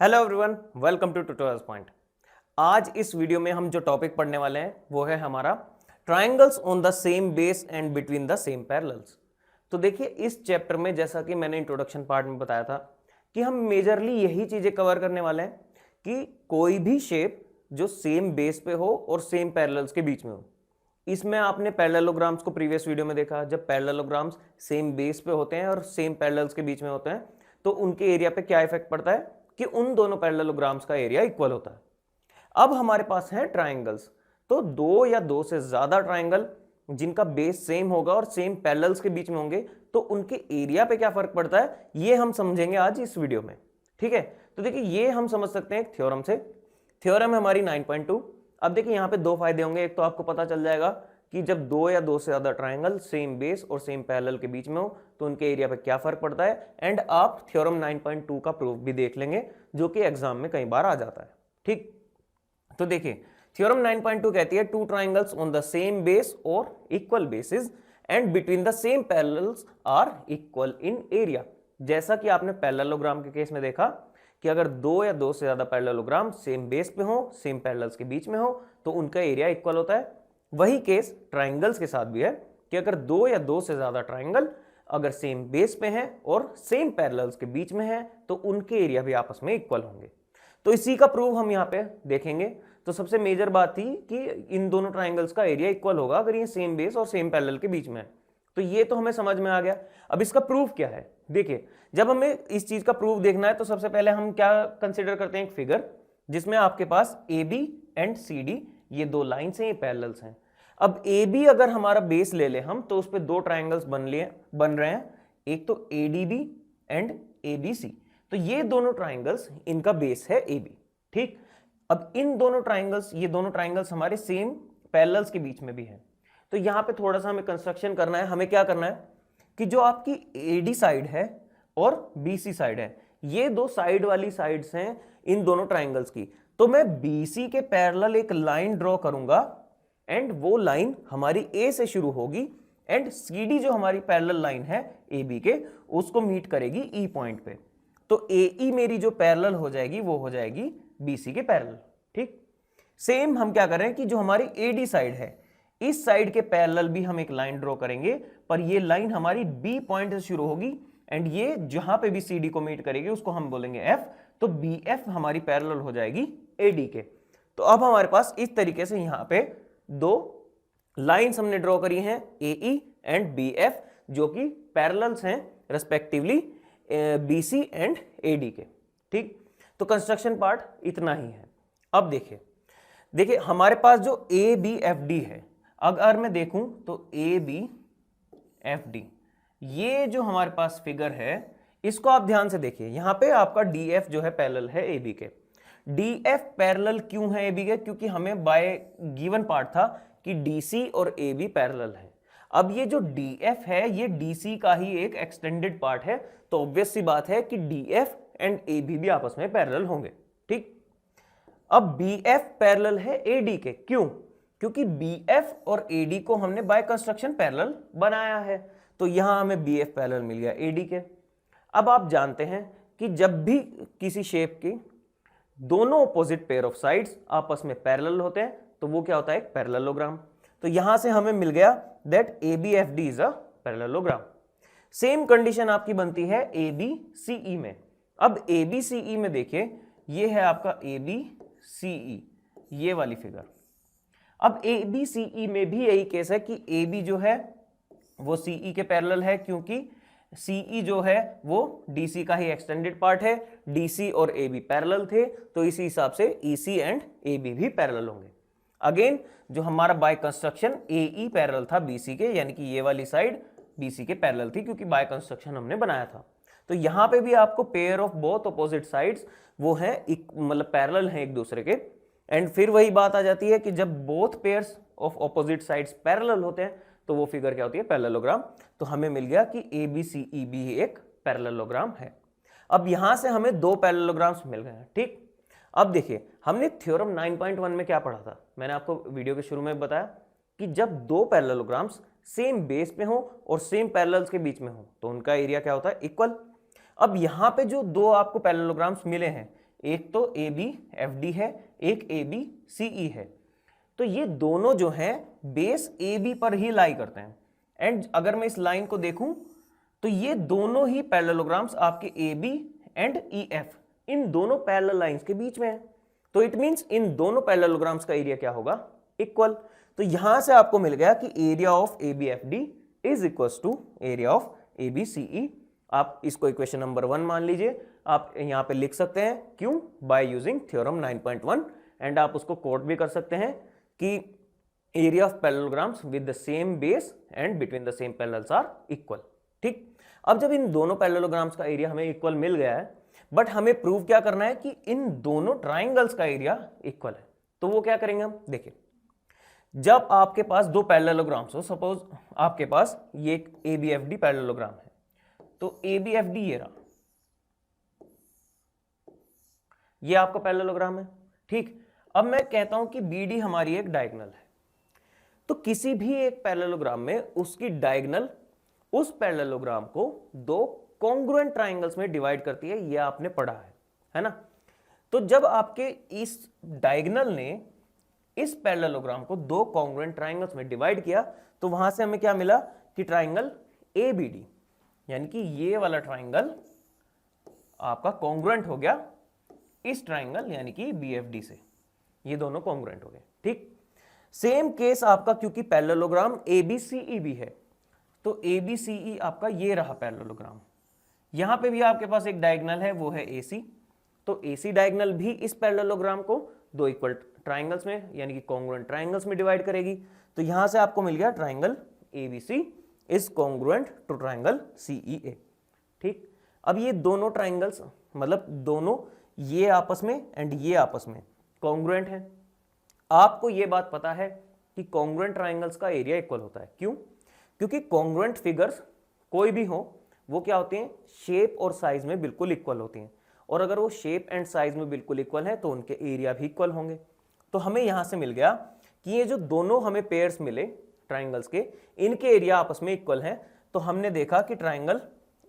Hello everyone, welcome to tutorials point. आज इस video में हम जो टॉपिक पढ़ने वाले हैं वो है हमारा triangles on the same base and between the same parallels. तो देखिए, इस चैप्टर में जैसा कि मैंने इंट्रोडक्शन पार्ट में बताया था कि हम मेजरली यही चीजें कवर करने वाले हैं कि कोई भी शेप जो सेम बेस पे हो और सेम पैरेलल्स के बीच में हो। इसमें आपने पैरेललोग्राम्स को प्रीवियस वीडियो में देखा। जब पैरेललोग्राम्स सेम बेस पे होते हैं और सेम पैरेलल्स के बीच में होते हैं तो उनके एरिया पे क्या इफेक्ट पड़ता है कि उन दोनों पैरेललोग्राम्स का एरिया इक्वल होता है। अब हमारे पास है ट्राइंगल्स, तो दो या दो से ज्यादा ट्राइंगल जिनका बेस सेम होगा और सेम पैरेलल्स के बीच में होंगे तो उनके एरिया पे क्या फर्क पड़ता है ये हम समझेंगे आज इस वीडियो में। ठीक है, तो देखिए ये हम समझ सकते हैं एक थ्योरम से। थ्योरम है हमारी 9.2। अब देखिए यहाँ पे दो फायदे होंगे। एक तो आपको पता चल जाएगा कि जब दो या दो से ज्यादा ट्राइंगल सेम बेस और सेम पैरेलल के बीच में हो तो उनके एरिया पे क्या फर्क पड़ता है, एंड आप थ्योरम 9.2 का प्रूफ भी देख लेंगे जो कि एग्जाम में कई बार आ जाता है। ठीक, तो देखिए थ्योरम 9.2 कहती है two triangles on the same base और equal bases and between the same parallels are equal in area. जैसा कि आपने पैरेललोग्राम के केस में देखा कि अगर दो या दो से ज्यादा पैरेललोग्राम सेम बेस पे हो, सेम पैरेलल्स के बीच में हो तो उनका एरिया इक्वल होता है। वही केस ट्राइंगल्स के साथ भी है कि अगर दो या दो से ज्यादा ट्राइंगल अगर सेम बेस पे हैं और सेम पैरेलल्स के बीच में है तो उनके एरिया भी आपस में इक्वल होंगे। तो इसी का प्रूफ हम यहाँ पे देखेंगे। तो सबसे मेजर बात थी कि इन दोनों ट्राइंगल्स का एरिया इक्वल होगा अगर ये सेम बेस और सेम पैरेलल के बीच में है। तो ये तो हमें समझ में आ गया। अब इसका प्रूफ क्या है? देखिए, जब हमें इस चीज का प्रूफ देखना है तो सबसे पहले हम क्या कंसिडर करते हैं, एक फिगर जिसमें आपके पास A B and C D ये दो लाइन्स हैं, ये पैरेलल्स हैं। अब ए बी अगर हमारा बेस ले ले हम तो उस पर दो ट्राइंगल्स बन रहे हैं, एक तो A D B and A B C. तो ये दोनों ट्राइंगल्स इनका बेस है ए बी। ठीक, अब इन दोनों ट्राइंगल्स, ये दोनों ट्राइंगल्स हमारे सेम पैरेलल्स के बीच में भी है। तो यहां पे थोड़ा सा हमें कंस्ट्रक्शन करना है। हमें क्या करना है कि जो आपकी एडी साइड है और बीसी साइड है, ये दो साइड वाली साइड्स हैं इन दोनों ट्राइंगल्स की। तो मैं बीसी के पैरेलल एक लाइन ड्रॉ करूंगा एंड वो लाइन हमारी ए से शुरू होगी एंड सीडी जो हमारी पैरेलल लाइन है ए बी के उसको मीट करेगी ई पॉइंट पे। तो ए ई मेरी जो पैरेलल हो जाएगी वो हो जाएगी बीसी के पैरेलल। ठीक, सेम हम क्या कर रहे हैं कि जो हमारी एडी साइड है इस साइड के पैरेलल भी हम एक लाइन ड्रॉ करेंगे, पर ये लाइन हमारी बी पॉइंट से शुरू होगी एंड ये जहां पे भी सीडी को मीट करेगी उसको हम बोलेंगे एफ। तो बी एफ हमारी पैरेलल हो जाएगी एडी के। तो अब हमारे पास इस तरीके से यहां पे दो लाइंस हमने ड्रॉ करी हैं A E and B F जो कि पैरेलल्स हैं respectively B C and A D के। ठीक, तो कंस्ट्रक्शन पार्ट इतना ही है। अब देखिए हमारे पास जो ए बी एफ डी है, अगर मैं देखूं तो ए बी एफ डी ये जो हमारे पास फिगर है इसको आप ध्यान से देखिए। यहां पे आपका डी एफ जो है पैरेलल है ए बी के। डी एफ पैरेलल क्यों है ए बी के? क्योंकि हमें बाय गिवन पार्ट था कि डी सी और ए बी पैरेलल है। अब ये जो डी एफ है ये डी सी का ही एक एक्सटेंडेड पार्ट है, तो ऑब्वियस सी बात है कि D F and A B भी आपस में पैरेलल होंगे। ठीक, अब बी एफ पैरेलल है ए डी के। क्यों? क्योंकि बी एफ और ए डी को हमने बाय कंस्ट्रक्शन पैरेलल बनाया है, तो यहां हमें बी एफ पैरेलल मिल गया ए डी के। अब आप जानते हैं कि जब भी किसी शेप की दोनों ऑपोजिट पेयर ऑफ साइड्स आपस में पैरेलल होते हैं तो वो क्या होता है, एक पैरेललोग्राम। तो यहां से हमें मिल गया that A B F D is a parallelogram. Same condition आपकी बनती है ए बी सी ई में। अब ए बी सी ई में देखिए, ये है आपका ए बी सी ई, ये वाली फिगर। अब ए बी सी ई में भी यही केस है कि ए बी जो है वो सी ई के पैरेलल है, क्योंकि सी ई जो है वो डी सी का ही एक्सटेंडेड पार्ट है। डी सी और ए बी पैरेलल थे तो इसी हिसाब से ई सी एंड ए बी भी पैरेलल होंगे। अगेन जो हमारा by construction A E parallel था बी सी के, यानी कि ये वाली साइड बी सी के पैरेलल थी क्योंकि बाय कंस्ट्रक्शन हमने बनाया था। तो यहां पे भी आपको pair of both opposite sides वो है मतलब पैरेलल हैं एक दूसरे के। एंड फिर वही बात आ जाती है कि जब both pairs of opposite sides parallel होते हैं तो वो फिगर क्या होती है, पैरेललोग्राम। तो हमें मिल गया कि ए बी सी ई बी एक पैरेललोग्राम है। अब यहां से हमें दो पैरेललोग्राम्स मिल गए हैं। ठीक, अब देखिए हमने थ्योरम 9.1 में क्या पढ़ा था, मैंने आपको वीडियो के शुरू में बताया कि जब दो पैरेललोग्राम्स सेम बेस पे हो और सेम पैरेलल्स के बीच में हो तो उनका एरिया क्या होता है, इक्वल। अब यहां पे जो दो आपको पैरेललोग्राम्स मिले हैं एक तो ए बी एफ डी है, एक ए बी सी ई है। तो ये दोनों जो हैं बेस ए बी पर ही लाई करते हैं। एंड अगर मैं इस लाइन को देखूं तो ये दोनों ही पैरेललोग्राम्स आपके A B and E F इन दोनों पैरेलल लाइंस के बीच में है। तो इट मींस इन दोनों पैरेललोग्राम्स का एरिया क्या होगा? इक्वल। तो यहां से आपको मिल गया कि area of A B F D is equal to area of A B C E. आप इसको इक्वेशन नंबर 1 मान लीजिए। आप यहां पे लिख सकते हैं, क्यों? By using theorem 9.1। एंड आप उसको कोट भी कर सकते हैं कि area of parallelograms with the same base and between the same parallels are equal. ठीक। अब जब इन दोनों पैरेललोग्राम्स का एरिया हमें इक्वल मिल गया है, बट हमें प्रूव क्या करना है कि इन दोनों ट्राइंगल्स का एरिया इक्वल है। तो वो क्या करेंगे हम? देखिए, जब आपके पास दो पैरेललोग्राम्स हो, सपोज आपके पास ये एक A B F D parallelogram है, तो ए बी एफ डी ये रहा, ये आपका पैरेललोग्राम है। ठीक। अब मैं कहता हूं कि बी डी हमारी एक डायगोनल है। तो किसी भी एक पैरेललोग्राम में उसकी डायगोनल उस पैरेललोग्राम को दो कॉन्ग्रुएंट ट्राइंगल्स में डिवाइड करती है, ये आपने पढ़ा है ना? तो जब आपके इस डायगोनल ने इस पैरेललोग्राम को दो कॉन्ग्रुएंट ट्राइंगल्स में डिवाइड किया, तो वहां से हमें क्या मिला कि ट्राइंगल ए बी डी, यानी कि ये वाला ट्राइंगल आपका कॉन्ग्रुएंट हो गया इस ट्राइंगल यानी कि बी एफ डी से। ये दोनों कॉन्ग्रुएंट हो गए। ठीक। सेम केस आपका, क्योंकि पैरेललोग्राम ए बी सी ई भी है, तो ए बी सी ई आपका ये रहा पैरेललोग्राम। यहां पे भी आपके पास एक डायगोनल है, वो है ए सी। तो ए सी डायगोनल भी इस पैरेललोग्राम को दो इक्वल ट्राइंगल्स में यानी कि कॉन्ग्रुएंट ट्राइंगल्स में डिवाइड करेगी। तो यहां से आपको मिल गया triangle A B C is congruent to triangle C E A. ठीक। अब ये दोनों ट्राइंगल्स, मतलब दोनों ये आपस में एंड ये आपस में कॉन्ग्रुएंट है। आपको ये बात पता है कि कॉन्ग्रुएंट ट्राइंगल्स का एरिया इक्वल होता है। क्यों? क्योंकि कॉन्ग्रुएंट फिगर्स कोई भी हो, वो क्या होते हैं? शेप और साइज में बिल्कुल इक्वल होती हैं। और अगर वो शेप एंड साइज में बिल्कुल इक्वल है तो उनके एरिया भी इक्वल होंगे। तो हमें यहां से मिल गया कि ये जो दोनों हमें पेयर्स मिले ट्राइंगल्स के, इनके एरिया आपस में इक्वल हैं। तो हमने देखा कि ट्राइंगल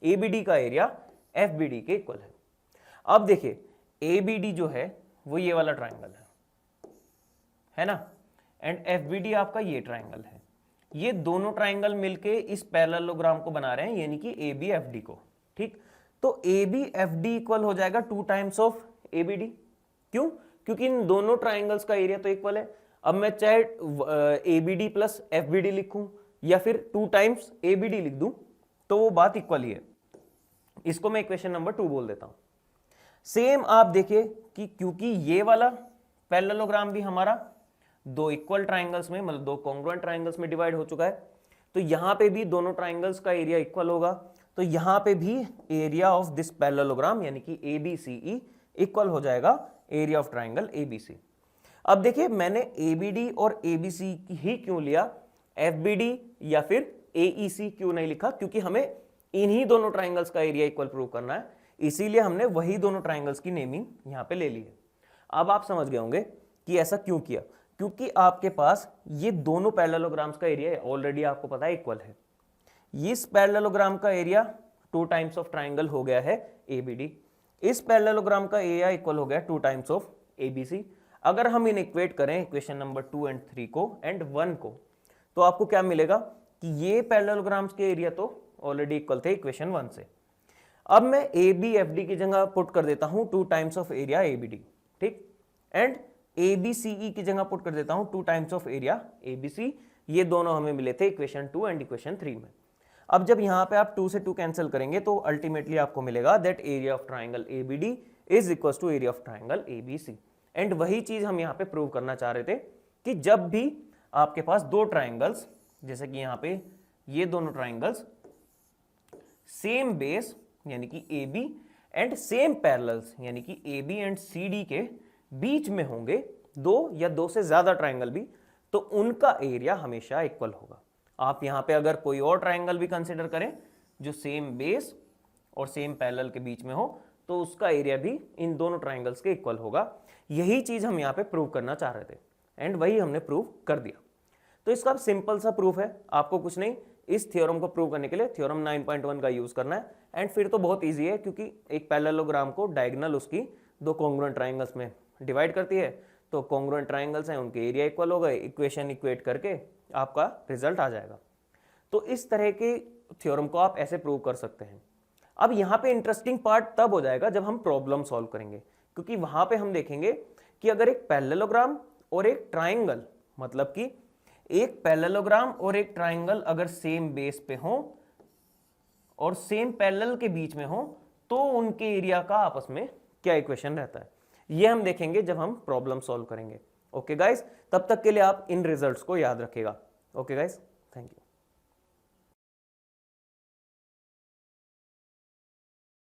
ए बी डी का एरिया एफ बी डी के इक्वल है। अब देखिए, ए बी डी जो है वो ये वाला ट्राइंगल है ना? एंड एफ बी डी आपका ये ट्राइंगल है। ये दोनों ट्राइंगल मिलके इस पैरेललोग्राम को बना रहे हैं, यानी कि ए बी एफ डी को। ठीक। तो A B F D equal हो जाएगा 2 times of A B D. क्यों? क्योंकि इन दोनों ट्राइंगल्स का एरिया तो इक्वल है। अब मैं चाहे A B D plus F B D लिखूं या फिर 2 टाइम्स ए बी डी लिख दूं, तो वो बात इक्वल ही है। इसको मैं इक्वेशन नंबर 2 बोल देता हूं। सेम आप देखिए कि क्योंकि ये वाला पैरेललोग्राम भी हमारा दो इक्वल ट्राइंगल्स में, मतलब दो कॉन्ग्रुएंट ट्राइंगल्स में डिवाइड हो चुका है, तो यहां पे भी दोनों ट्राइंगल्स का एरिया इक्वल होगा। तो यहां पे भी एरिया ऑफ दिस पैरेललोग्राम यानी कि A B C E equal हो जाएगा area of triangle A B C. अब देखिए, मैंने ए बी डी और ए बी सी ही क्यों लिया, एफ बी डी या फिर ए ई सी क्यों नहीं लिखा? क्योंकि हमें इन्हीं दोनों ट्राइंगल्स का एरिया इक्वल प्रूव करना है, इसीलिए हमने वही दोनों ट्राइंगल्स की नेमिंग यहां पे ले ली है। अब आप समझ गए होंगे कि ऐसा क्यों किया। क्योंकि आपके पास ये दोनों पैरेललोग्राम्स का एरिया ऑलरेडी आपको पता है इक्वल है। इस पैरेललोग्राम का एरिया 2 टाइम्स ऑफ ट्राइंगल हो गया है ए बी डी। इस पैरेललोग्राम का एरिया इक्वल हो गया 2 times of A B C. अगर हम इन इक्वेट करें इक्वेशन नंबर 2 एंड 3 को एंड 1 को, तो आपको क्या मिलेगा कि ये पैरेललोग्राम्स के एरिया तो ऑलरेडी इक्वल थे इक्वेशन 1 से। अब मैं ए बी एफ डी की जगह पुट कर देता हूं 2 times of area A B D. ठीक। And A B C E की जगह पुट कर देता हूं 2 times of area A B C. ये दोनों हमें मिले थे इक्वेशन 2 एंड इक्वेशन 3 में। अब जब यहां पे आप 2 से 2 कैंसिल करेंगे तो अल्टीमेटली आपको मिलेगा that area of triangle A B D is equal to area of triangle A B C. And वही चीज हम यहां पे प्रूव करना चाह रहे थे कि जब भी आपके पास दो ट्राइंगल्स, जैसे कि यहां पे ये दोनों ट्राइंगल्स सेम बेस यानी कि A B and same parallels यानी कि A B and C D के बीच में होंगे, दो या दो से ज्यादा ट्राइंगल भी, तो उनका एरिया हमेशा इक्वल होगा। आप यहां पे अगर कोई और ट्राइंगल भी कंसिडर करें जो सेम बेस और सेम पैरेलल के बीच में हो, तो उसका एरिया भी इन दोनों ट्राइंगल्स के इक्वल होगा। यही चीज हम यहां पे प्रूव करना चाह रहे थे एंड वही हमने प्रूव कर दिया। तो इसका सिंपल सा प्रूफ है, आपको कुछ नहीं, इस थ्योरम को प्रूव करने के लिए थ्योरम 9.1 का यूज करना है। एंड फिर तो बहुत इजी है, क्योंकि एक पैरेललोग्राम को डायगोनल उसकी दो कॉन्ग्रुएंट ट्राइंगल्स में डिवाइड करती है, तो कॉन्ग्रुएंट ट्राइंगल्स हैं उनके एरिया इक्वल हो गए, इक्वेशन इक्वेट करके आपका रिजल्ट आ जाएगा। तो इस तरह के थ्योरम को आप ऐसे प्रूव कर सकते हैं। अब यहाँ पे इंटरेस्टिंग पार्ट तब हो जाएगा जब हम प्रॉब्लम सॉल्व करेंगे, क्योंकि वहां पे हम देखेंगे कि अगर एक पैरेललोग्राम और एक ट्राइंगल, मतलब कि एक पैरेललोग्राम और एक ट्राइंगल अगर सेम बेस पे हो और सेम पैरेलल के बीच में हो, तो उनके एरिया का आपस में क्या इक्वेशन रहता है, ये हम देखेंगे जब हम प्रॉब्लम सॉल्व करेंगे। ओके गाइस, तब तक के लिए आप इन रिजल्ट्स को याद रखिएगा। Okay guys, thank you.